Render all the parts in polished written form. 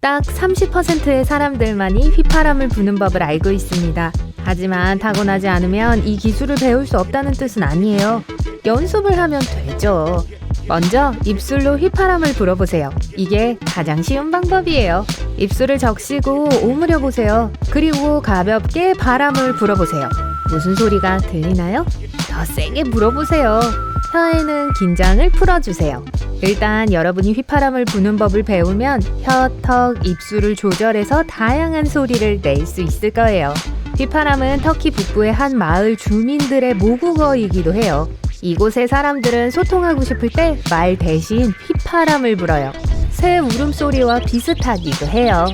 딱 30%의 사람들만이 휘파람을 부는 법을 알고 있습니다. 하지만 타고나지 않으면 이 기술을 배울 수 없다는 뜻은 아니에요. 연습을 하면 되죠. 먼저 입술로 휘파람을 불어보세요. 이게 가장 쉬운 방법이에요. 입술을 적시고 오므려 보세요. 그리고 가볍게 바람을 불어보세요. 무슨 소리가 들리나요? 더 세게 불어보세요. 혀에는 긴장을 풀어주세요. 일단 여러분이 휘파람을 부는 법을 배우면 혀, 턱, 입술을 조절해서 다양한 소리를 낼 수 있을 거예요. 휘파람은 터키 북부의 한 마을 주민들의 모국어이기도 해요. 이곳의 사람들은 소통하고 싶을 때 말 대신 휘파람을 불어요. 새 울음소리와 비슷하기도 해요.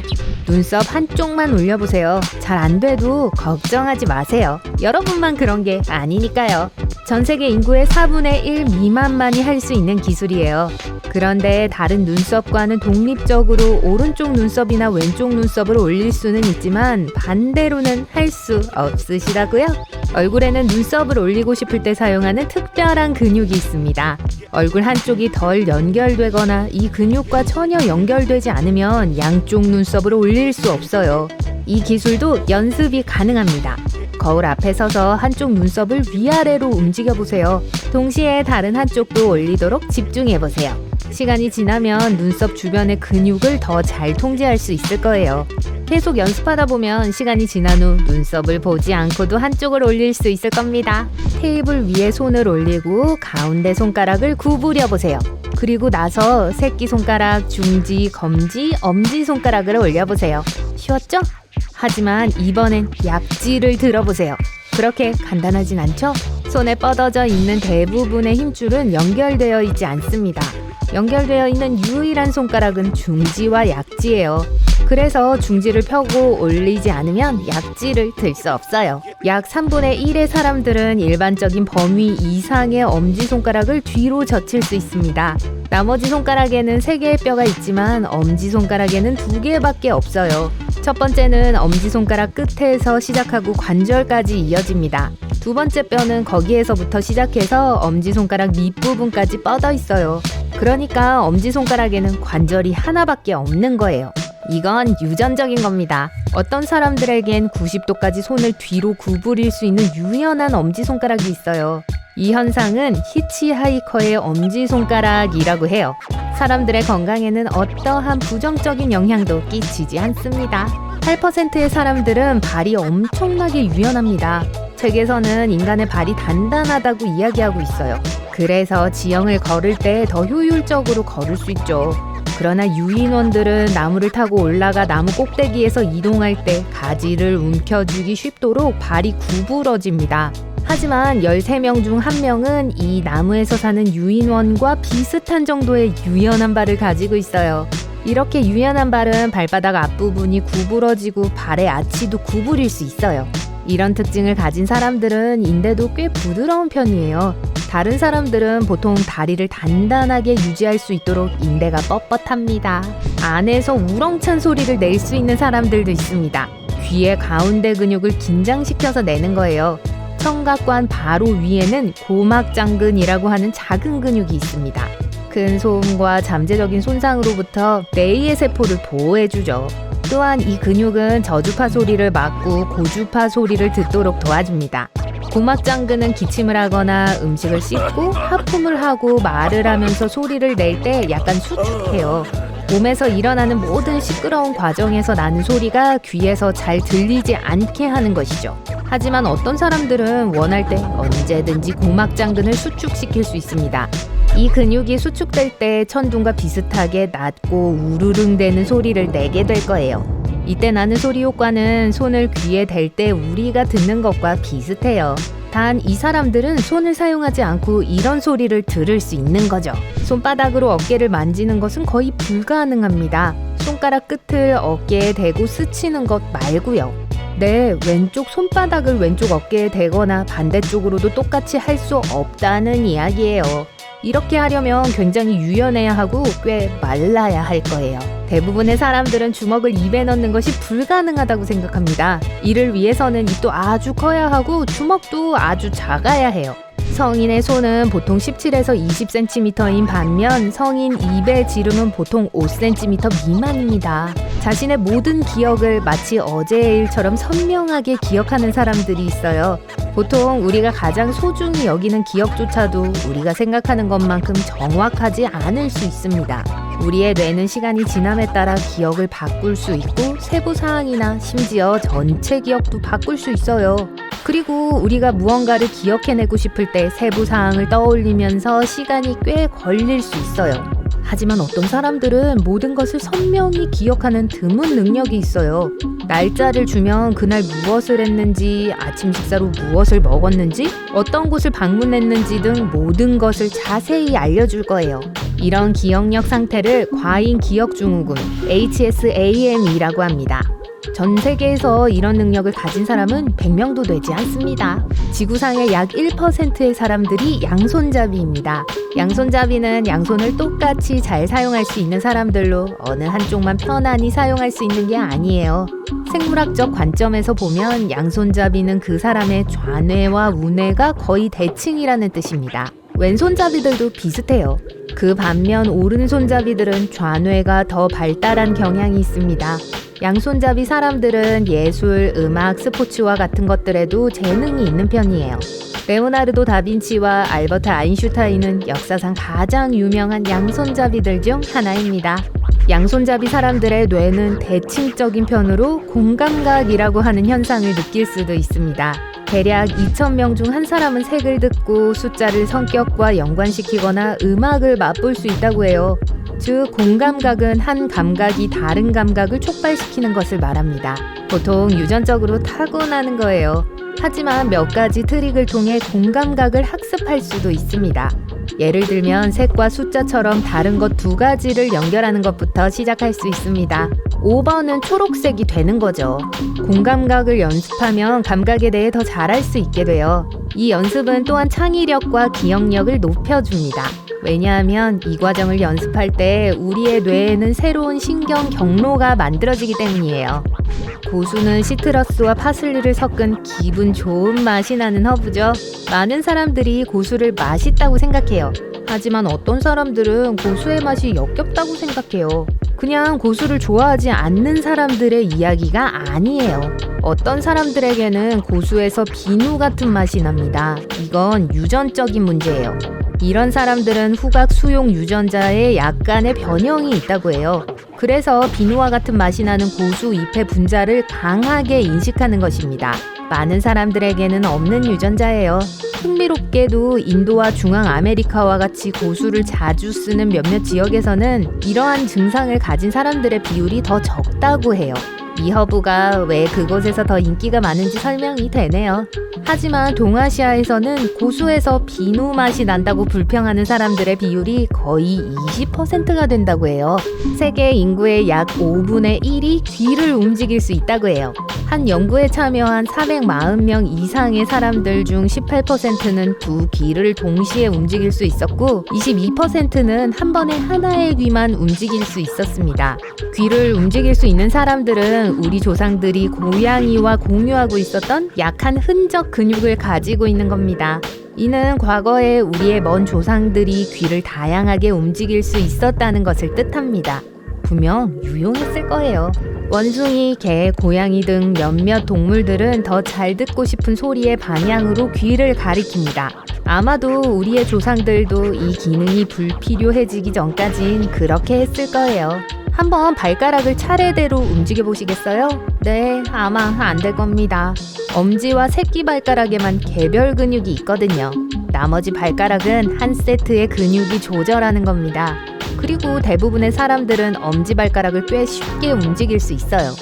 눈썹 한쪽만 올려보세요. 잘 안 돼도 걱정하지 마세요. 여러분만 그런 게 아니니까요. 전 세계 인구의 4분의 1 미만만이 할 수 있는 기술이에요. 그런데 다른 눈썹과는 독립적으로 오른쪽 눈썹이나 왼쪽 눈썹을 올릴 수는 있지만 반대로는 할 수 없으시다고요? 얼굴에는 눈썹을 올리고 싶을 때 사용하는 특별한 근육이 있습니다. 얼굴 한쪽이 덜 연결되거나 이 근육과 전혀 연결되지 않으면 양쪽 눈썹을 올릴 수 없어요. 이 기술도 연습이 가능합니다. 거울 앞에 서서 한쪽 눈썹을 위아래로 움직여 보세요. 동시에 다른 한쪽도 올리도록 집중해 보세요. 시간이 지나면 눈썹 주변의 근육을 더 잘 통제할 수 있을 거예요. 계속 연습하다 보면 시간이 지난 후 눈썹을 보지 않고도 한쪽을 올릴 수 있을 겁니다. 테이블 위에 손을 올리고 가운데 손가락을 구부려 보세요. 그리고 나서 새끼손가락, 중지, 검지, 엄지손가락을 올려보세요. 쉬웠죠? 하지만 이번엔 약지를 들어보세요. 그렇게 간단하진 않죠? 손에 뻗어져 있는 대부분의 힘줄은 연결되어 있지 않습니다. 연결되어 있는 유일한 손가락은 중지와 약지예요. 그래서 중지를 펴고 올리지 않으면 약지를 들 수 없어요. 약 3분의 1의 사람들은 일반적인 범위 이상의 엄지손가락을 뒤로 젖힐 수 있습니다. 나머지 손가락에는 3개의 뼈가 있지만 엄지손가락에는 2개밖에 없어요. 첫 번째는 엄지손가락 끝에서 시작하고 관절까지 이어집니다. 두 번째 뼈는 거기에서부터 시작해서 엄지손가락 밑부분까지 뻗어 있어요. 그러니까 엄지손가락에는 관절이 하나밖에 없는 거예요. 이건 유전적인 겁니다. 어떤 사람들에겐 90도까지 손을 뒤로 구부릴 수 있는 유연한 엄지손가락이 있어요. 이 현상은 히치하이커의 엄지손가락이라고 해요. 사람들의 건강에는 어떠한 부정적인 영향도 끼치지 않습니다. 8%의 사람들은 발이 엄청나게 유연합니다. 책에서는 인간의 발이 단단하다고 이야기하고 있어요. 그래서 지형을 걸을 때 더 효율적으로 걸을 수 있죠. 그러나 유인원들은 나무를 타고 올라가 나무 꼭대기에서 이동할 때 가지를 움켜쥐기 쉽도록 발이 구부러집니다. 하지만 13명 중 1명은 이 나무에서 사는 유인원과 비슷한 정도의 유연한 발을 가지고 있어요. 이렇게 유연한 발은 발바닥 앞부분이 구부러지고 발의 아치도 구부릴 수 있어요. 이런 특징을 가진 사람들은 인대도 꽤 부드러운 편이에요. 다른 사람들은 보통 다리를 단단하게 유지할 수 있도록 인대가 뻣뻣합니다. 안에서 우렁찬 소리를 낼 수 있는 사람들도 있습니다. 귀의 가운데 근육을 긴장시켜서 내는 거예요. 청각관 바로 위에는 고막장근이라고 하는 작은 근육이 있습니다. 큰 소음과 잠재적인 손상으로부터 뇌의 세포를 보호해주죠. 또한 이 근육은 저주파 소리를 막고 고주파 소리를 듣도록 도와줍니다. 고막장근은 기침을 하거나 음식을 씹고 하품을 하고 말을 하면서 소리를 낼 때 약간 수축해요. 몸에서 일어나는 모든 시끄러운 과정에서 나는 소리가 귀에서 잘 들리지 않게 하는 것이죠. 하지만 어떤 사람들은 원할 때 언제든지 고막장근을 수축시킬 수 있습니다. 이 근육이 수축될 때 천둥과 비슷하게 낮고 우르릉대는 소리를 내게 될 거예요. 이때 나는 소리 효과는 손을 귀에 댈 때 우리가 듣는 것과 비슷해요. 단 이 사람들은 손을 사용하지 않고 이런 소리를 들을 수 있는 거죠. 손바닥으로 어깨를 만지는 것은 거의 불가능합니다. 손가락 끝을 어깨에 대고 스치는 것 말고요. 네, 왼쪽 손바닥을 왼쪽 어깨에 대거나 반대쪽으로도 똑같이 할 수 없다는 이야기예요. 이렇게 하려면 굉장히 유연해야 하고 꽤 말라야 할 거예요. 대부분의 사람들은 주먹을 입에 넣는 것이 불가능하다고 생각합니다. 이를 위해서는 입도 아주 커야 하고 주먹도 아주 작아야 해요. 성인의 손은 보통 17에서 20cm인 반면 성인 입의 지름은 보통 5cm 미만입니다. 자신의 모든 기억을 마치 어제의 일처럼 선명하게 기억하는 사람들이 있어요. 보통 우리가 가장 소중히 여기는 기억조차도 우리가 생각하는 것만큼 정확하지 않을 수 있습니다. 우리의 뇌는 시간이 지남에 따라 기억을 바꿀 수 있고 세부 사항이나 심지어 전체 기억도 바꿀 수 있어요. 그리고 우리가 무언가를 기억해내고 싶을 때 세부 사항을 떠올리면서 시간이 꽤 걸릴 수 있어요. 하지만 어떤 사람들은 모든 것을 선명히 기억하는 드문 능력이 있어요. 날짜를 주면 그날 무엇을 했는지, 아침 식사로 무엇을 먹었는지, 어떤 곳을 방문했는지 등 모든 것을 자세히 알려줄 거예요. 이런 기억력 상태를 과잉 기억증후군 HSAM이라고 합니다. 전 세계에서 이런 능력을 가진 사람은 100명도 되지 않습니다. 지구상의 약 1%의 사람들이 양손잡이입니다. 양손잡이는 양손을 똑같이 잘 사용할 수 있는 사람들로 어느 한쪽만 편안히 사용할 수 있는 게 아니에요. 생물학적 관점에서 보면 양손잡이는 그 사람의 좌뇌와 우뇌가 거의 대칭이라는 뜻입니다. 왼손잡이들도 비슷해요. 그 반면 오른손잡이들은 좌뇌가 더 발달한 경향이 있습니다. 양손잡이 사람들은 예술, 음악, 스포츠와 같은 것들에도 재능이 있는 편이에요. 레오나르도 다빈치와 알버트 아인슈타인은 역사상 가장 유명한 양손잡이들 중 하나입니다. 양손잡이 사람들의 뇌는 대칭적인 편으로 공감각이라고 하는 현상을 느낄 수도 있습니다. 대략 2,000명 중 한 사람은 색을 듣고 숫자를 성격과 연관시키거나 음악을 맛볼 수 있다고 해요. 즉, 공감각은 한 감각이 다른 감각을 촉발시키는 것을 말합니다. 보통 유전적으로 타고나는 거예요. 하지만 몇 가지 트릭을 통해 공감각을 학습할 수도 있습니다. 예를 들면 색과 숫자처럼 다른 것 2가지를 연결하는 것부터 시작할 수 있습니다. 5번은 초록색이 되는 거죠. 공감각을 연습하면 감각에 대해 더 잘할 수 있게 돼요. 이 연습은 또한 창의력과 기억력을 높여줍니다. 왜냐하면 이 과정을 연습할 때 우리의 뇌에는 새로운 신경 경로가 만들어지기 때문이에요. 고수는 시트러스와 파슬리를 섞은 기분 좋은 맛이 나는 허브죠. 많은 사람들이 고수를 맛있다고 생각해요. 하지만 어떤 사람들은 고수의 맛이 역겹다고 생각해요. 그냥 고수를 좋아하지 않는 사람들의 이야기가 아니에요. 어떤 사람들에게는 고수에서 비누 같은 맛이 납니다. 이건 유전적인 문제예요. 이런 사람들은 후각 수용 유전자에 약간의 변형이 있다고 해요. 그래서 비누와 같은 맛이 나는 고수 잎의 분자를 강하게 인식하는 것입니다. 많은 사람들에게는 없는 유전자예요. 흥미롭게도 인도와 중앙아메리카와 같이 고수를 자주 쓰는 몇몇 지역에서는 이러한 증상을 가진 사람들의 비율이 더 적다고 해요. 이 허브가 왜 그곳에서 더 인기가 많은지 설명이 되네요. 하지만 동아시아에서는 고수에서 비누 맛이 난다고 불평하는 사람들의 비율이 거의 20%가 된다고 해요. 세계 인구의 약 5분의 1이 귀를 움직일 수 있다고 해요. 한 연구에 참여한 440명 이상의 사람들 중 18%는 두 귀를 동시에 움직일 수 있었고 22%는 한 번에 하나의 귀만 움직일 수 있었습니다. 귀를 움직일 수 있는 사람들은 우리 조상들이 고양이와 공유하고 있었던 약한 흔적 근육을 가지고 있는 겁니다. 이는 과거에 우리의 먼 조상들이 귀를 다양하게 움직일 수 있었다는 것을 뜻합니다. 분명 유용했을 거예요. 원숭이, 개, 고양이 등 몇몇 동물들은 더 잘 듣고 싶은 소리의 방향으로 귀를 가리킵니다. 아마도 우리의 조상들도 이 기능이 불필요해지기 전까진 그렇게 했을 거예요. 한번 발가락을 차례대로 움직여 보시겠어요? 네, 아마 안 될 겁니다. 엄지와 새끼발가락에만 개별 근육이 있거든요. 나머지 발가락은 한 세트의 근육이 조절하는 겁니다. 그리고 대부분의 사람들은 엄지발가락을 꽤 쉽게 움직일 수 있어요.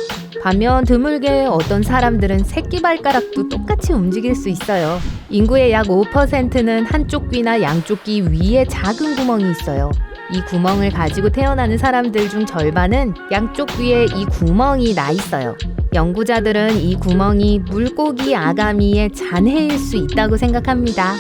반면 드물게 어떤 사람들은 새끼발가락도 똑같이 움직일 수 있어요. 인구의 약 5%는 한쪽 귀나 양쪽 귀 위에 작은 구멍이 있어요. 이 구멍을 가지고 태어나는 사람들 중 절반은 양쪽 귀에 이 구멍이 나 있어요. 연구자들은 이 구멍이 물고기 아가미의 잔해일 수 있다고 생각합니다.